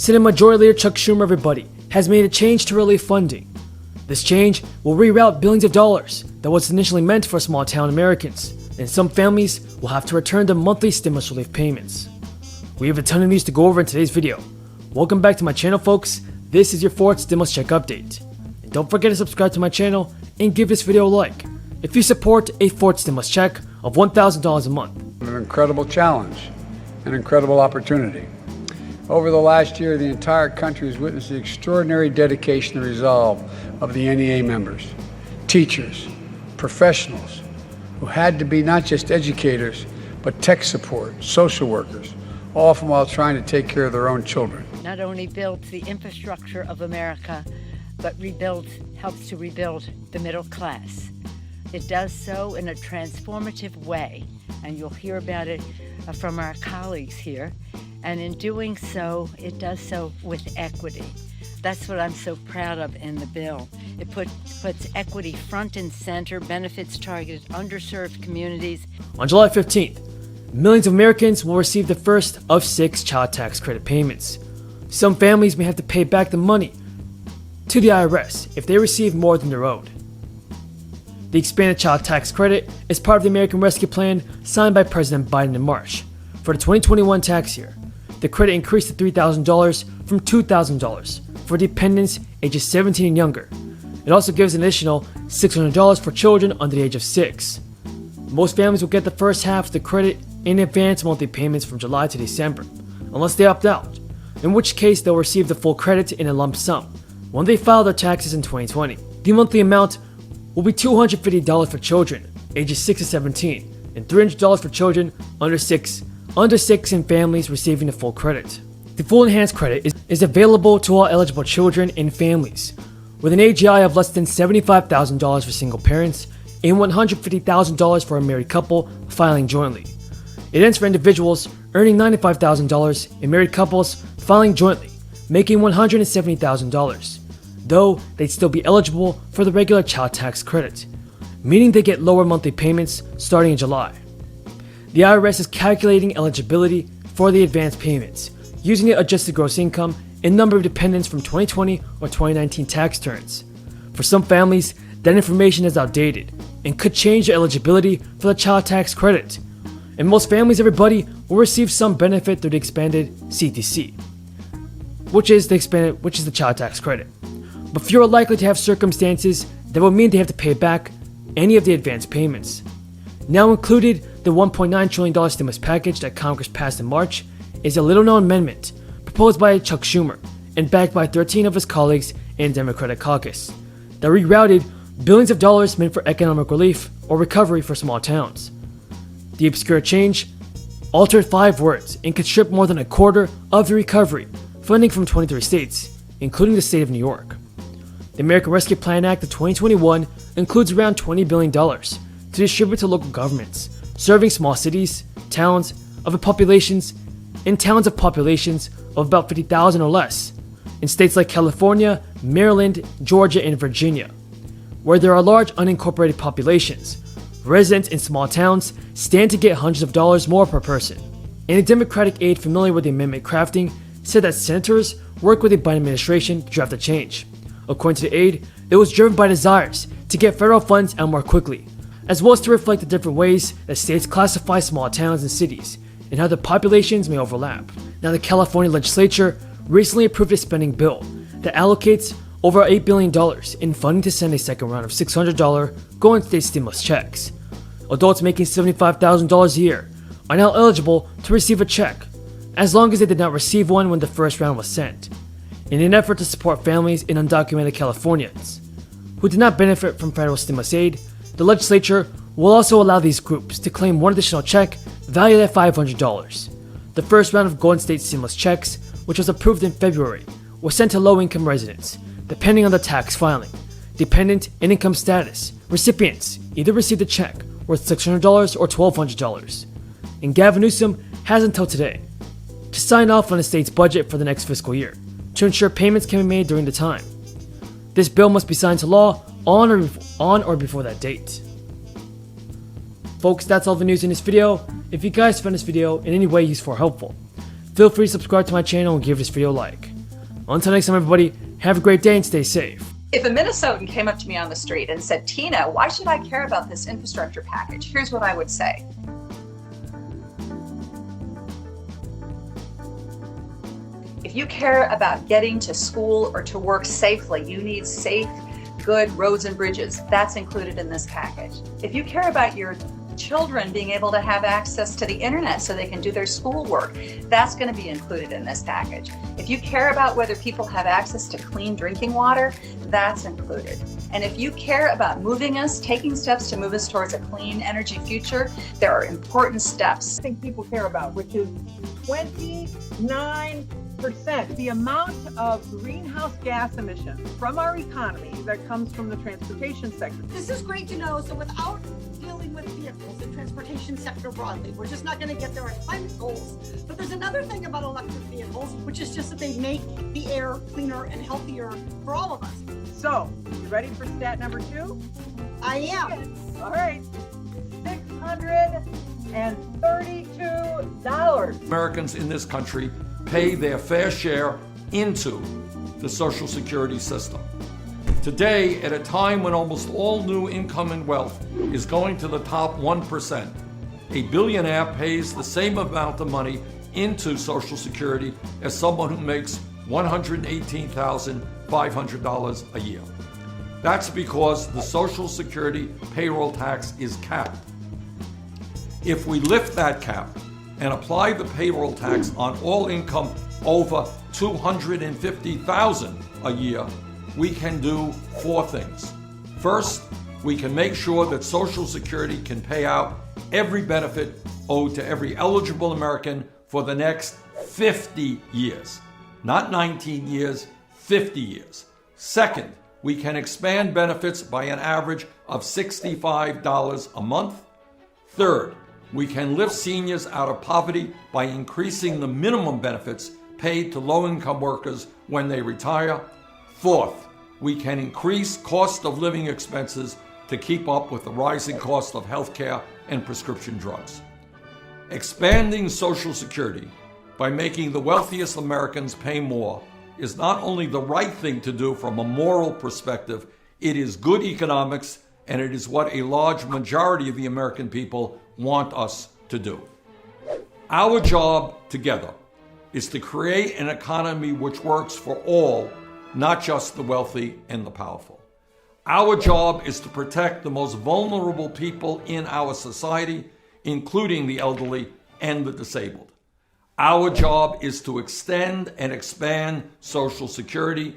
Senate Majority Leader Chuck Schumer, everybody, has made a change to relief funding. This change will reroute billions of dollars that was initially meant for small town Americans, and some families will have to return their monthly stimulus relief payments. We have a ton of news to go over in today's video. Welcome back to my channel, folks. This is your fourth stimulus check update. And don't forget to subscribe to my channel and give this video a like if you support a fourth stimulus check of $1,000 a month. An incredible challenge, an incredible opportunity. Over the last year, the entire country has witnessed the extraordinary dedication and resolve of the NEA members, teachers, professionals, who had to be not just educators, but tech support, social workers, often while trying to take care of their own children. Not only builds the infrastructure of America, but helps to rebuild the middle class. It does so in a transformative way, and you'll hear about it from our colleagues here. And in doing so, it does so with equity. That's what I'm so proud of in the bill. It puts equity front and center, benefits targeted underserved communities. On July 15th, millions of Americans will receive the first of 6 child tax credit payments. Some families may have to pay back the money to the IRS if they receive more than they're owed. The expanded child tax credit is part of the American Rescue Plan signed by President Biden in March. For the 2021 tax year, the credit increased to $3,000 from $2,000 for dependents ages 17 and younger. It also gives an additional $600 for children under the age of 6. Most families will get the first half of the credit in advance monthly payments from July to December, unless they opt out, in which case they'll receive the full credit in a lump sum when they file their taxes in 2020. The monthly amount will be $250 for children ages 6 to 17 and $300 for children under 6 and families receiving the full credit. The full enhanced credit is available to all eligible children and families with an AGI of less than $75,000 for single parents and $150,000 for a married couple filing jointly. It ends for individuals earning $95,000 and married couples filing jointly, making $170,000, though they'd still be eligible for the regular child tax credit, meaning they get lower monthly payments starting in July. The IRS is calculating eligibility for the advance payments using the adjusted gross income and number of dependents from 2020 or 2019 tax returns. For some families, that information is outdated and could change the eligibility for the child tax credit. And most families, everybody, will receive some benefit through the expanded CTC, which is the child tax credit. But few are likely to have circumstances that will mean they have to pay back any of the advance payments. Now included, the $1.9 trillion stimulus package that Congress passed in March is a little-known amendment proposed by Chuck Schumer and backed by 13 of his colleagues in the Democratic caucus that rerouted billions of dollars meant for economic relief or recovery for small towns. The obscure change altered 5 words and could strip more than a quarter of the recovery funding from 23 states, including the state of New York. The American Rescue Plan Act of 2021 includes around $20 billion to distribute to local governments, serving small cities, towns of populations of about 50,000 or less, in states like California, Maryland, Georgia, and Virginia, where there are large unincorporated populations. Residents in small towns stand to get hundreds of dollars more per person. And a Democratic aide familiar with the amendment crafting said that senators worked with the Biden administration to draft the change. According to the aide, it was driven by desires to get federal funds out more quickly, as well as to reflect the different ways that states classify small towns and cities and how the populations may overlap. Now, the California legislature recently approved a spending bill that allocates over $8 billion in funding to send a second round of $600 Golden State stimulus checks. Adults making $75,000 a year are now eligible to receive a check, as long as they did not receive one when the first round was sent, in an effort to support families in undocumented Californians who did not benefit from federal stimulus aid. The legislature will also allow these groups to claim one additional check valued at $500. The first round of Golden State stimulus checks, which was approved in February, was sent to low-income residents, depending on the tax filing, dependent, and income status. Recipients either received a check worth $600 or $1,200. And Gavin Newsom has until today to sign off on the state's budget for the next fiscal year to ensure payments can be made during the time. This bill must be signed to law on or before that date. Folks, that's all the news in this video. If you guys found this video in any way useful or helpful, feel free to subscribe to my channel and give this video a like. Until next time, everybody, have a great day and stay safe. If a Minnesotan came up to me on the street and said, Tina, why should I care about this infrastructure package? Here's what I would say. If you care about getting to school or to work safely, you need safe, good roads and bridges. That's included in this package. If you care about your children being able to have access to the internet so they can do their schoolwork, that's going to be included in this package. If you care about whether people have access to clean drinking water, that's included. And if you care about moving us, taking steps to move us towards a clean energy future, there are important steps. I think people care about, which is 29%. The amount of greenhouse gas emissions from our economy that comes from the transportation sector. This is great to know. So without dealing with vehicles and transportation sector broadly, we're just not going to get there on climate goals. But there's another thing about electric vehicles, which is just that they make the air cleaner and healthier for all of us. So, you ready for stat number 2? I am. All right. $632. Americans in this country pay their fair share into the Social Security system. Today, at a time when almost all new income and wealth is going to the top 1%, a billionaire pays the same amount of money into Social Security as someone who makes $118,500 a year. That's because the Social Security payroll tax is capped. If we lift that cap and apply the payroll tax on all income over $250,000 a year, we can do 4 things. First, we can make sure that Social Security can pay out every benefit owed to every eligible American for the next 50 years. Not 19 years, 50 years. Second, we can expand benefits by an average of $65 a month. Third, we can lift seniors out of poverty by increasing the minimum benefits paid to low-income workers when they retire. Fourth, we can increase cost of living expenses to keep up with the rising cost of healthcare and prescription drugs. Expanding Social Security by making the wealthiest Americans pay more is not only the right thing to do from a moral perspective, it is good economics, and it is what a large majority of the American people want us to do. Our job together is to create an economy which works for all, not just the wealthy and the powerful. Our job is to protect the most vulnerable people in our society, including the elderly and the disabled. Our job is to extend and expand Social Security